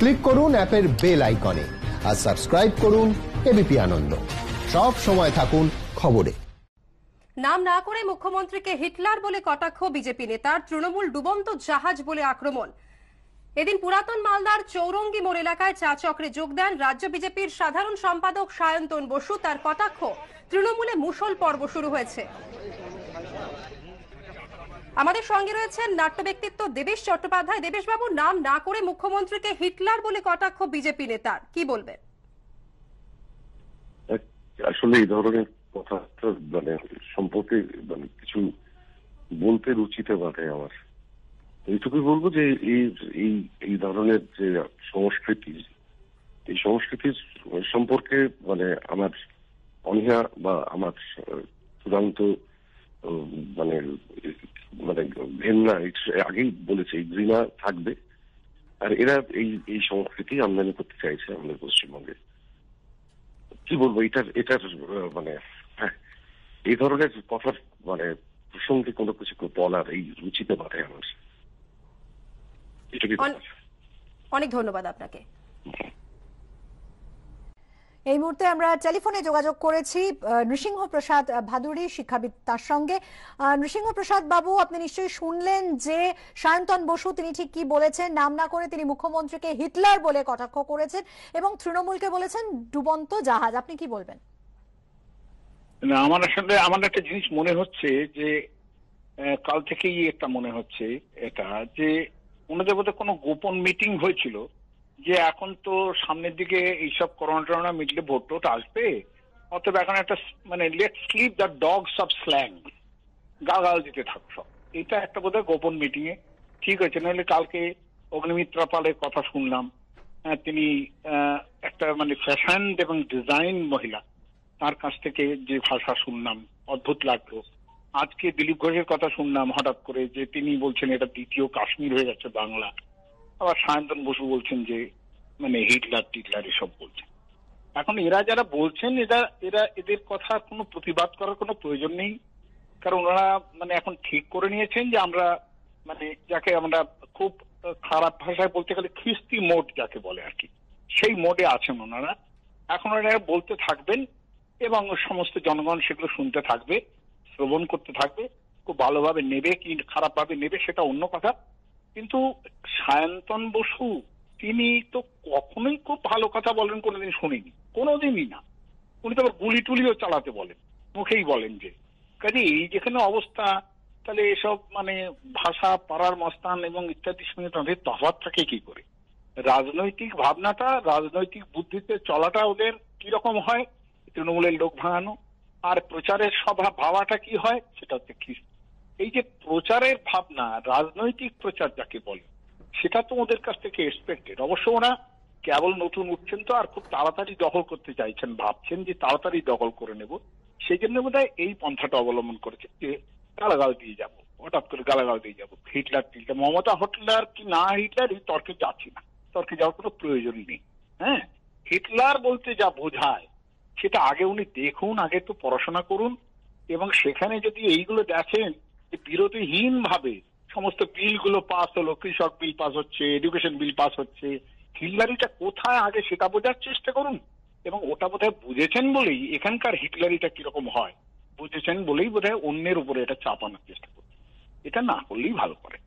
Click করুন অ্যাপের bell আইকনে আর সাবস্ক্রাইব করুন এবিপি আনন্দ। সব সময় থাকুন খবরে। নাম না করে মুখ্যমন্ত্রীকে হিটলার বলে কটাক্ষ বিজেপি নেতার, তৃণমূল ডুবন্ত জাহাজ বলে আক্রমণ। এদিন পুরাতন মালদার চৌরঙ্গি মোড় এলাকায় চা চক্রে যোগ দেন রাজ্য বিজেপির সাধারণ সম্পাদক সায়ন্তন বসু। তার কটাক্ষ, তৃণমূলে মুষল পর্ব শুরু হয়েছে। আমাদের সঙ্গে রয়েছেন নাট্য ব্যক্তিত্ব দেবেশ চট্টোপাধ্যায়। দেবেশ বাবু, নাম না করে মুখ্যমন্ত্রীকে হিটলার বলে কটাক্ষ বিজেপি নেতার, কি বলবেন? আসলে এই ধরনের কথা সম্পর্কে কিছু বলতে রুচিতে বাধে আমার। এইটুকুই বলবো যে এই ধরনের যে সংস্কৃতি, এই সংস্কৃতির সম্পর্কে আমার অনীহা বা আমার চূড়ান্ত ঘৃণা, আগেই বলেছে, এই ঘৃণা থাকবে। আর এরা এই সংস্কৃতি আমদানি করতে চাইছে আমাদের পশ্চিমবঙ্গে। কি বলবো, এটার এই ধরনের কথার প্রসঙ্গে কোনো কিছু বলার এই রুচিতে বাধে আমার। অনেক ধন্যবাদ আপনাকে। এই মুহূর্তে আমরা টেলিফোনে যোগাযোগ করেছি নৃসিংহ প্রসাদ ভাদুড়ী, শিক্ষাবিদ, তার সঙ্গে। নৃসিংহ প্রসাদ বাবু, আপনি নিশ্চয়ই শুনলেন যে সায়ন্তন বসু তিনি ঠিক কি বলেছেন। নাম না করে তিনি মুখ্যমন্ত্রীকে হিটলার বলে কটাক্ষ করেছেন এবং তৃণমূলকে বলেছেন ডুবন্ত জাহাজ। আপনি কি বলবেন? না, আমার একটা জিনিস মনে হচ্ছে যে কাল থেকেই একটা মনে হচ্ছে এটা, যে ওনাদের বোধহয় কোনো গোপন মিটিং হয়েছিল যে এখন তো সামনের দিকে এইসব করোনা টরোনা মিটলে ভোট টোট আসবে, অতএব এখন একটা let slip the dogs of slang, গাল দিতে থাক সব। এটা একটা বোধহয় গোপন মিটিং এ ঠিক হয়েছে। নাহলে কালকে অগ্নিমিত্রা পালের কথা শুনলাম, তিনি একটা ফ্যাশন এবং ডিজাইন মহিলা, তার কাছ থেকে যে ভাষা শুনলাম অদ্ভুত লাগলো। আজকে দিলীপ ঘোষের কথা শুনলাম হঠাৎ করে, যে তিনি বলছেন এটা দ্বিতীয় কাশ্মীর হয়ে যাচ্ছে বাংলা। আবার সায়ন্তন বসু বলছেন যে হিটলার টিটলার এসব বলছেন। এখন এরা যারা বলছেন এদের কথা কোনো প্রতিবাদ করার কোনো প্রয়োজন নেই, কারণ ওনারা এখন ঠিক করে নিয়েছেন যে আমরা যাকে আমরা খুব খারাপ ভাষায় বলতে গেলে খিস্তি মোড যাকে বলে আর কি, সেই মোডে আছেন ওনারা। এখন ওনারা বলতে থাকবেন এবং সমস্ত জনগণ সেগুলো শুনতে থাকবে, শ্রবণ করতে থাকবে। খুব ভালোভাবে নেবে কি খারাপ ভাবে নেবে সেটা অন্য কথা। কিন্তু সায়ন্তন বসু তিনি তো কখনোই খুব ভালো কথা বলেন কোনোদিন শুনিনি, কোনোদিনই না। উনি তো আবার গুলি টুলিও চালাতে বলেন, মুখেই বলেন যে। কাজে এই যেখানে অবস্থা, তাহলে এসব ভাষা, পাড়ার মস্তান এবং ইত্যাদির সঙ্গে তাদের তফাৎ থাকে কি করে? রাজনৈতিক ভাবনাটা, রাজনৈতিক বুদ্ধিতে চলাটা ওদের কিরকম হয়, তৃণমূলের লোক ভাঙানো। আর প্রচারের ভাবাটা কি হয়, সেটা হচ্ছে খ্রিস্ট। এই যে প্রচারের ভাবনা, রাজনৈতিক প্রচার যাকে বলে, সেটা তো ওদের কাছ থেকে এক্সপেক্টেড। অবশ্য ওরা কেবল নতুন উঠছেন তো, আর খুব তাড়াতাড়ি দখল করতে চাইছেন, ভাবছেন যে তাড়াতাড়ি দখল করে নেব। সেই জন্য বোধহয় এই পন্থাটা অবলম্বন করেছে যে গালাগাল দিয়ে যাবো, হঠাৎ করে গালাগাল দিয়ে যাবো, হিটলার টিটলার। মমতা হিটলার কি না হিটলার এই তর্কে যাচ্ছি না, তর্কে যাওয়ার কোনো প্রয়োজনই নেই। হ্যাঁ, হিটলার বলতে যা বোঝায় সেটা আগে উনি দেখুন, আগে একটু পড়াশোনা করুন, এবং সেখানে যদি এইগুলো দেখেন যে বিরতিহীন ভাবে সমস্ত বিলগুলো পাস হলো, কৃষক বিল পাস হচ্ছে, এডুকেশন বিল পাস হচ্ছে, হিটলারিটা কোথায় আগে সেটা বোঝার চেষ্টা করুন। এবং ওটা বোধহয় বুঝেছেন বলেই এখানকার হিটলারিটা কিরকম হয় বুঝেছেন বলেই বোধহয় অন্যের উপরে এটা চাপানোর চেষ্টা করুন। এটা না করলেই ভালো করে।